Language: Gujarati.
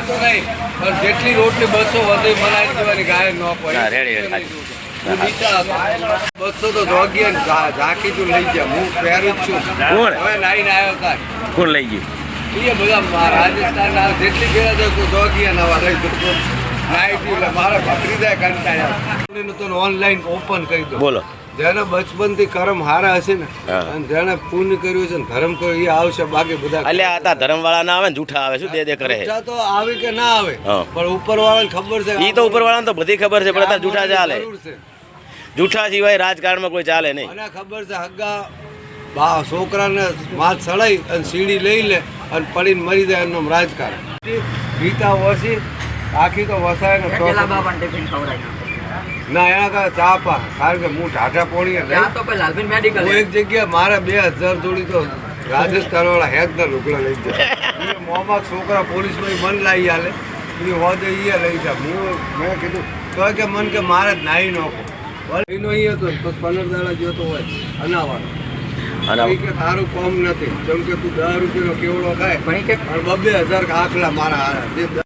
તો નહીં પણ જેટલી રોટલી 200 વધુ બનાવી દેવાની ગાય ન પડે બસો તો જોગી ઝાંકી તું લઈ ગયા હું પહેરું જ છું હવે નાઈને આવ્યો થાય કોણ લઈ ગયું એ બધા રાજસ્થાન જેટલી ભેળા તો જોગી નવા લઈ જતો નાઈટી એટલે મારા ભત્રી જાય કંટાળ્યા તો ઓનલાઈન ઓપન કરી દો બોલો જેને બચપનથી કર્મ હારા હશે ને અને જેને પુણ્ય કર્યું છે ને ધર્મ કર્યું એ આવશે બાકી બધા અલ્યા આ ધર્મ વાળા ના આવે ને જૂઠા આવે શું દે કરે જૂઠા તો આવે કે ના આવે પણ ઉપર વાળાને ખબર છે ઈ તો ઉપર વાળાને તો બધી ખબર છે પણ અત્યારે જૂઠા ચાલે જૂઠા સિવાય રાજકારણમાં કોઈ ચાલે નહીં મને ખબર છે હગ્ગા છોકરાને માથ સડાઈ અને સીડી લઈ લે અને પડીને મરી જાય એમનું રાજકારણ ગીતા વસી આખી તો વસાય ને ના એના કારણે ચા પા કારણ કે હું ટાટા પોણી એક જગ્યાએ મારા 2000 જોડી તો રાજસ્થાન વાળા હેજ ના લુકડા લઈ જાય મોમાં છોકરા પોલીસમાં મન લાવી હાલે એ હોદે એ લઈ જાય મેં કીધું તો કે મન કે મારે જ નાહી નાખો એનો એ હતો તો 15 દાડા જોતો હોય અનાવાળો કે તારું કોમ નથી જેમ કે તું 10 રૂપિયાનો કેવડો ખાય પણ 2000 આખલા મારા હારા